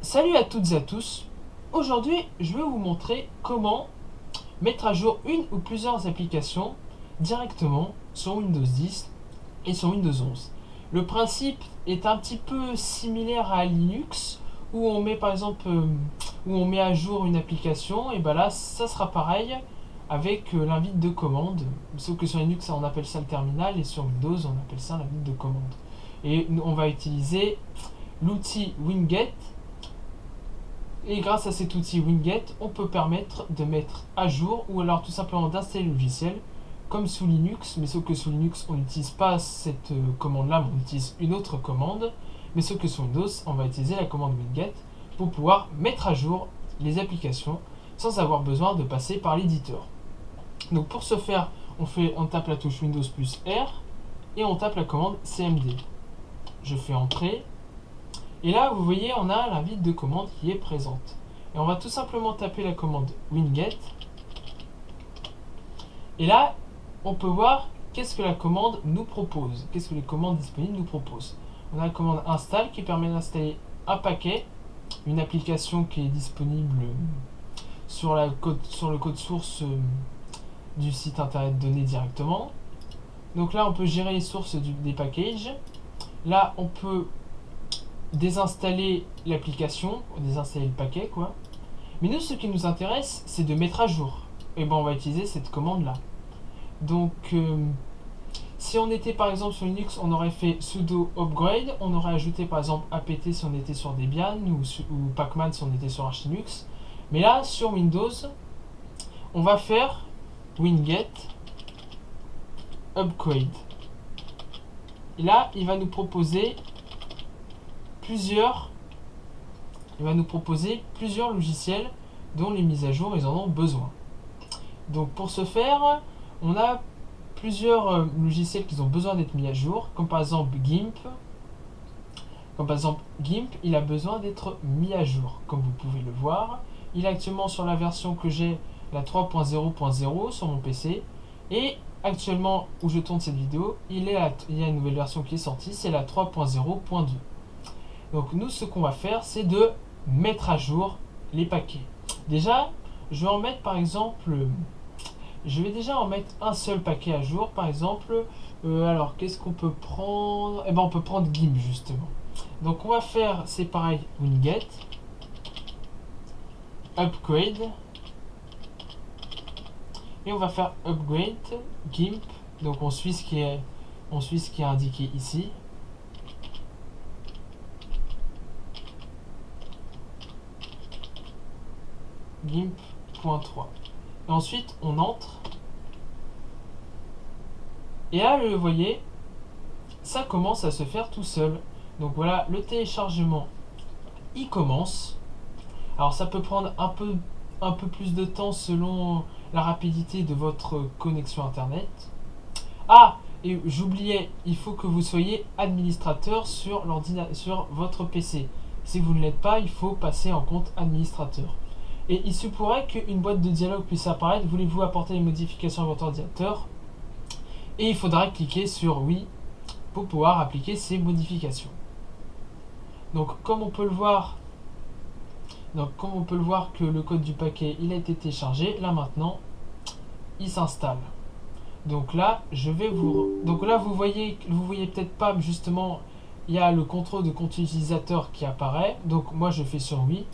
Salut à toutes et à tous. Aujourd'hui, je vais vous montrer comment mettre à jour une ou plusieurs applications directement sur Windows 10 et sur Windows 11. Le principe est un petit peu similaire à Linux où on met par exemple où on met à jour une application et ben là ça sera pareil avec l'invite de commande, sauf que sur Linux on appelle ça le terminal et sur Windows on appelle ça l'invite de commande. Et on va utiliser l'outil Winget. Et grâce à cet outil Winget, on peut permettre de mettre à jour ou alors tout simplement d'installer le logiciel comme sous Linux, mais sauf que sous Linux on n'utilise pas cette commande là, mais on utilise une autre commande, mais sauf que sous Windows on va utiliser la commande Winget pour pouvoir mettre à jour les applications sans avoir besoin de passer par l'éditeur. Donc pour ce faire, on tape la touche Windows plus R et on tape la commande CMD. Je fais entrer. Et là, vous voyez, on a l'invite de commande qui est présente. Et on va tout simplement taper la commande winget. Et là, on peut voir qu'est-ce que la commande nous propose. Qu'est-ce que les commandes disponibles nous proposent. On a la commande install qui permet d'installer un paquet, une application qui est disponible sur le code source du site internet donné directement. Donc là, on peut gérer les sources des packages. Là, on peut désinstaller l'application, désinstaller le paquet quoi. Mais nous ce qui nous intéresse c'est de mettre à jour. Et ben on va utiliser cette commande là. Donc si on était par exemple sur Linux on aurait fait sudo upgrade, on aurait ajouté par exemple apt si on était sur Debian ou pacman si on était sur Arch Linux. Mais là sur Windows on va faire winget upgrade. Et là il va nous proposer plusieurs logiciels dont les mises à jour ils en ont besoin. Donc pour ce faire, on a plusieurs logiciels qui ont besoin d'être mis à jour, comme par exemple GIMP. Il a besoin d'être mis à jour, comme vous pouvez le voir. Il est actuellement sur la version que j'ai, la 3.0.0 sur mon PC. Et actuellement, où je tourne cette vidéo, il y a une nouvelle version qui est sortie, c'est la 3.0.2. Donc nous ce qu'on va faire c'est de mettre à jour les paquets. Déjà je vais en mettre par exemple, je vais déjà en mettre un seul paquet à jour par exemple. Alors qu'est-ce qu'on peut prendre? Eh ben on peut prendre GIMP justement. Donc on va faire, c'est pareil, winget upgrade et on va faire upgrade GIMP. Donc on suit ce qui est indiqué ici. GIMP.3 et ensuite on entre et là vous voyez ça commence à se faire tout seul. Donc voilà, le téléchargement il commence. Alors ça peut prendre un peu plus de temps selon la rapidité de votre connexion internet. Ah, et j'oubliais, il faut que vous soyez administrateur sur votre PC. Si vous ne l'êtes pas, il faut passer en compte administrateur. Et il se pourrait qu'une boîte de dialogue puisse apparaître. Voulez-vous apporter des modifications à votre ordinateur? Et il faudra cliquer sur oui pour pouvoir appliquer ces modifications. Donc comme on peut le voir que le code du paquet il a été téléchargé, là maintenant il s'installe. Donc là vous voyez peut-être pas justement, il y a le contrôle de compte utilisateur qui apparaît. Donc moi je fais sur oui.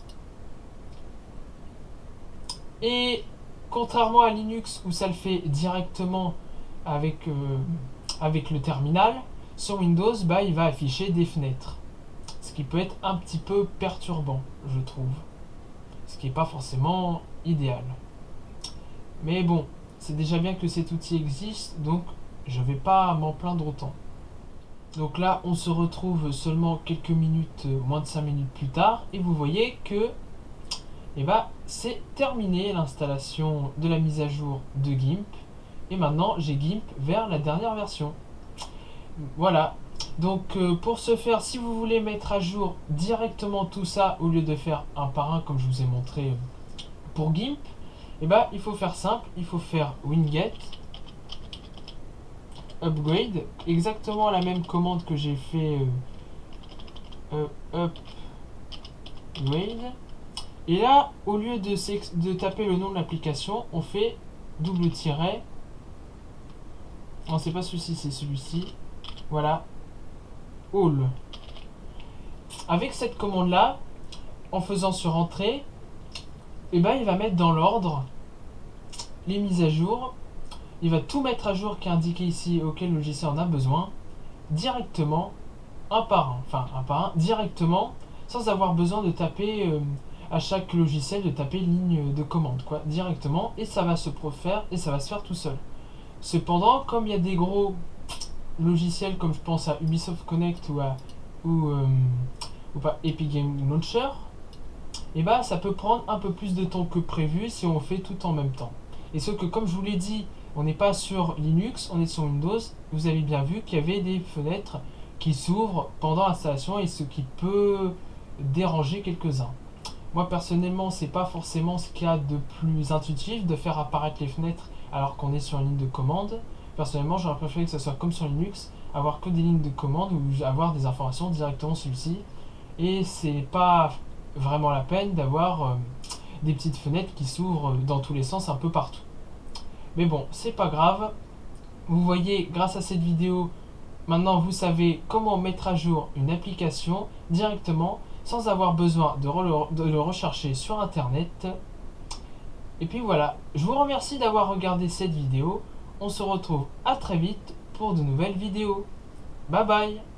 Et contrairement à Linux où ça le fait directement avec le terminal, sur Windows il va afficher des fenêtres. Ce qui peut être un petit peu perturbant, je trouve. Ce qui n'est pas forcément idéal. Mais bon, c'est déjà bien que cet outil existe, donc je ne vais pas m'en plaindre autant. Donc là, on se retrouve seulement quelques minutes, moins de 5 minutes plus tard, et vous voyez que c'est terminé l'installation de la mise à jour de GIMP. Et maintenant, j'ai GIMP vers la dernière version. Voilà. Donc pour ce faire, si vous voulez mettre à jour directement tout ça, au lieu de faire un par un comme je vous ai montré pour GIMP, Et bah il faut faire simple, il faut faire winget upgrade, exactement la même commande que j'ai fait upgrade. Et là, au lieu de taper le nom de l'application, on fait double tiret. Non, c'est pas celui-ci, c'est celui-ci. Voilà, all. Avec cette commande-là, en faisant sur entrée, et ben il va mettre dans l'ordre les mises à jour. Il va tout mettre à jour qui est indiqué ici auquel le logiciel en a besoin directement, un par un, enfin un par un, directement, sans avoir besoin de taper à chaque logiciel, de taper ligne de commande, quoi, directement, et ça va se faire et ça va se faire tout seul. Cependant, comme il y a des gros logiciels comme je pense à Ubisoft Connect ou pas Epic Game Launcher, et bah ça peut prendre un peu plus de temps que prévu si on fait tout en même temps. Et ce que, comme je vous l'ai dit, on n'est pas sur Linux, on est sur Windows. Vous avez bien vu qu'il y avait des fenêtres qui s'ouvrent pendant l'installation et ce qui peut déranger quelques-uns. Moi personnellement, c'est pas forcément ce qu'il y a de plus intuitif de faire apparaître les fenêtres alors qu'on est sur une ligne de commande. Personnellement, j'aurais préféré que ce soit comme sur Linux, avoir que des lignes de commande ou avoir des informations directement sur celui-ci. Et c'est pas vraiment la peine d'avoir des petites fenêtres qui s'ouvrent dans tous les sens un peu partout. Mais bon, c'est pas grave. Vous voyez, grâce à cette vidéo, maintenant vous savez comment mettre à jour une application directement sans avoir besoin de le rechercher sur internet. Et puis voilà, je vous remercie d'avoir regardé cette vidéo. On se retrouve à très vite pour de nouvelles vidéos. Bye bye.